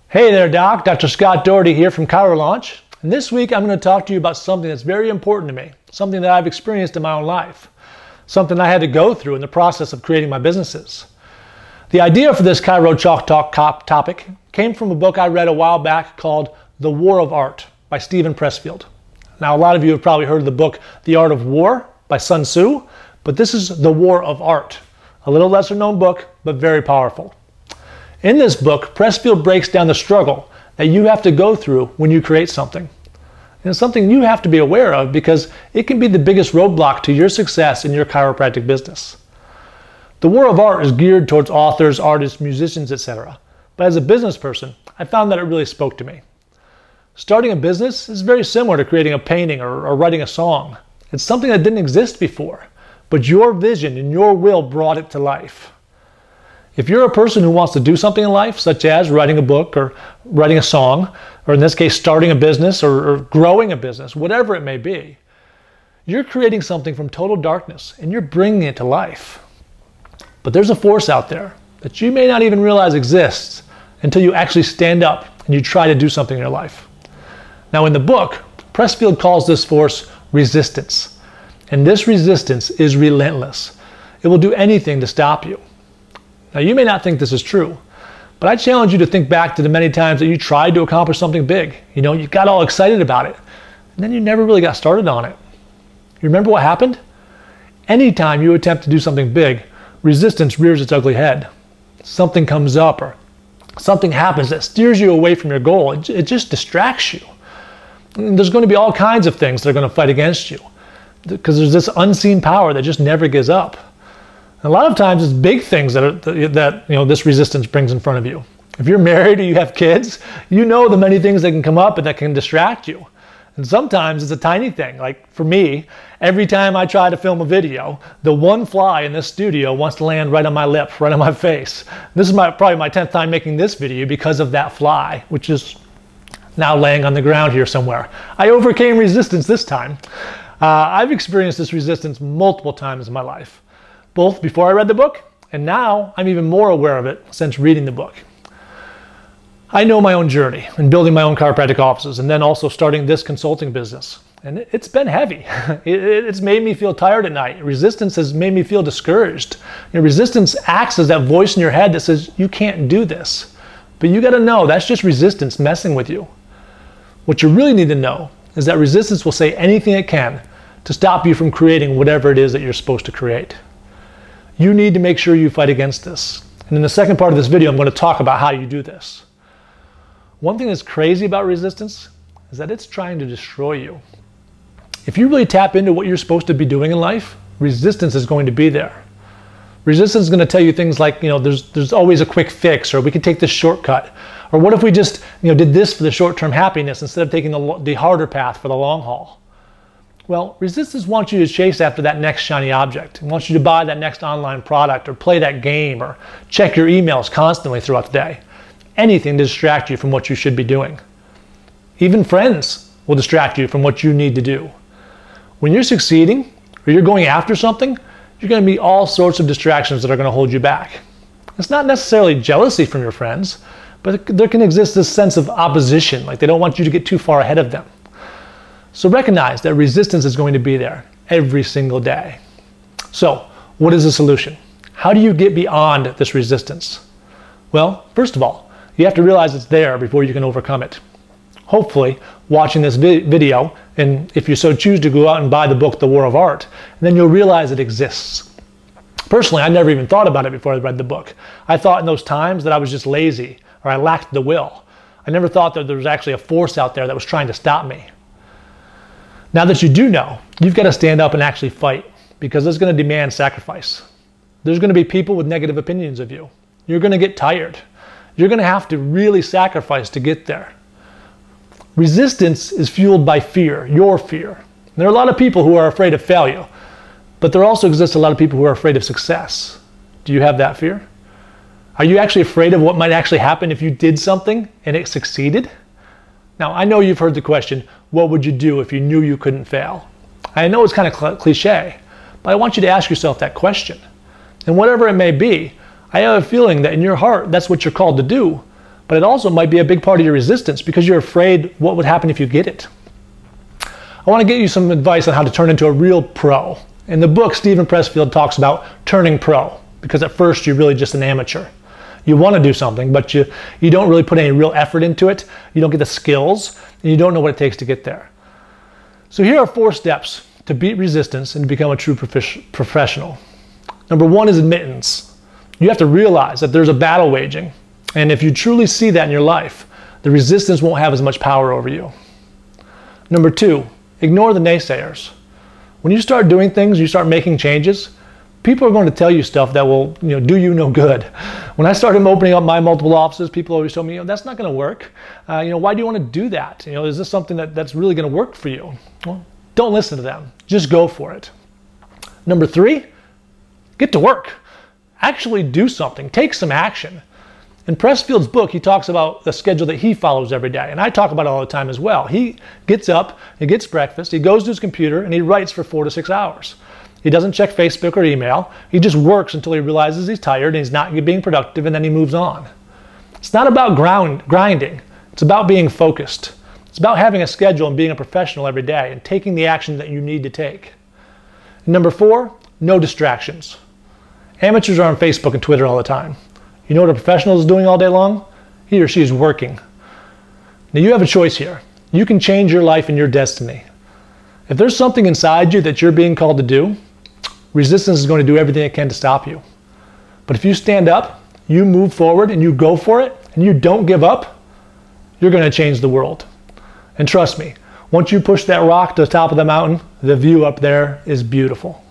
Hey there, Doc. Dr. Scott Dorrity here from ChiroLaunch. And this week I'm going to talk to you about something that's very important to me, something that I've experienced in my own life, something I had to go through in the process of creating my businesses. The idea for this Chiro Chalk Talk topic came from a book I read a while back called The War of Art by Steven Pressfield. Now, a lot of you have probably heard of the book The Art of War by Sun Tzu, but this is The War of Art, a little lesser known book, but very powerful. In this book, Pressfield breaks down the struggle that you have to go through when you create something. And it's something you have to be aware of because it can be the biggest roadblock to your success in your chiropractic business. The War of Art is geared towards authors, artists, musicians, etc. But as a business person, I found that it really spoke to me. Starting a business is very similar to creating a painting or writing a song. It's something that didn't exist before, but your vision and your will brought it to life. If you're a person who wants to do something in life, such as writing a book or writing a song, or in this case, starting a business or growing a business, whatever it may be, you're creating something from total darkness and you're bringing it to life. But there's a force out there that you may not even realize exists until you actually stand up and you try to do something in your life. Now in the book, Pressfield calls this force resistance. And this resistance is relentless. It will do anything to stop you. Now, you may not think this is true, but I challenge you to think back to the many times that you tried to accomplish something big. You got all excited about it, and then you never really got started on it. You remember what happened? Anytime you attempt to do something big, resistance rears its ugly head. Something comes up or something happens that steers you away from your goal. It just distracts you. And there's going to be all kinds of things that are going to fight against you because there's this unseen power that just never gives up. A lot of times it's big things that this resistance brings in front of you. If you're married or you have kids, you know the many things that can come up and that can distract you. And sometimes it's a tiny thing. Like for me, every time I try to film a video, the one fly in this studio wants to land right on my lip, right on my face. This is probably my 10th time making this video because of that fly, which is now laying on the ground here somewhere. I overcame resistance this time. I've experienced this resistance multiple times in my life, both before I read the book, and now I'm even more aware of it since reading the book. I know my own journey in building my own chiropractic offices and then also starting this consulting business. And it's been heavy. It's made me feel tired at night. Resistance has made me feel discouraged. Resistance acts as that voice in your head that says, you can't do this. But you gotta know that's just resistance messing with you. What you really need to know is that resistance will say anything it can to stop you from creating whatever it is that you're supposed to create. You need to make sure you fight against this. And in the second part of this video, I'm going to talk about how you do this. One thing that's crazy about resistance is that it's trying to destroy you. If you really tap into what you're supposed to be doing in life, resistance is going to be there. Resistance is going to tell you things like, there's always a quick fix, or we can take this shortcut. Or what if we just, did this for the short-term happiness instead of taking the harder path for the long haul? Well, resistance wants you to chase after that next shiny object. It wants you to buy that next online product or play that game or check your emails constantly throughout the day. Anything to distract you from what you should be doing. Even friends will distract you from what you need to do. When you're succeeding or you're going after something, you're going to meet all sorts of distractions that are going to hold you back. It's not necessarily jealousy from your friends, but there can exist this sense of opposition, like they don't want you to get too far ahead of them. So recognize that resistance is going to be there every single day. So what is the solution? How do you get beyond this resistance? Well, first of all, you have to realize it's there before you can overcome it. Hopefully, watching this video, and if you so choose to go out and buy the book, The War of Art, then you'll realize it exists. Personally, I never even thought about it before I read the book. I thought in those times that I was just lazy or I lacked the will. I never thought that there was actually a force out there that was trying to stop me. Now that you do know, you've got to stand up and actually fight because it's going to demand sacrifice. There's going to be people with negative opinions of you. You're going to get tired. You're going to have to really sacrifice to get there. Resistance is fueled by fear, your fear. There are a lot of people who are afraid of failure, but there also exists a lot of people who are afraid of success. Do you have that fear? Are you actually afraid of what might actually happen if you did something and it succeeded? Now, I know you've heard the question, what would you do if you knew you couldn't fail? I know it's kind of cliche, but I want you to ask yourself that question. And whatever it may be, I have a feeling that in your heart, that's what you're called to do. but it also might be a big part of your resistance because you're afraid what would happen if you get it. I want to give you some advice on how to turn into a real pro. In the book, Steven Pressfield talks about turning pro, because at first you're really just an amateur. You want to do something, but you don't really put any real effort into it. You don't get the skills, and you don't know what it takes to get there. So here are 4 steps to beat resistance and to become a true professional. Number 1 is admittance. You have to realize that there's a battle waging, and if you truly see that in your life, the resistance won't have as much power over you. Number 2, ignore the naysayers. When you start doing things, you start making changes, people are going to tell you stuff that will do you no good. When I started opening up my multiple offices, people always told me, that's not going to work. Why do you want to do that? Is this something that's really going to work for you? Well, don't listen to them. Just go for it. Number 3, get to work. Actually do something. Take some action. In Pressfield's book, he talks about the schedule that he follows every day, and I talk about it all the time as well. He gets up, he gets breakfast, he goes to his computer, and he writes for 4 to 6 hours. He doesn't check Facebook or email. He just works until he realizes he's tired and he's not being productive, and then he moves on. It's not about grinding. It's about being focused. It's about having a schedule and being a professional every day and taking the action that you need to take. And number 4, no distractions. Amateurs are on Facebook and Twitter all the time. You know what a professional is doing all day long? He or she is working. Now you have a choice here. You can change your life and your destiny. If there's something inside you that you're being called to do, resistance is going to do everything it can to stop you. But if you stand up, you move forward and you go for it, and you don't give up, you're going to change the world. And trust me, once you push that rock to the top of the mountain, the view up there is beautiful.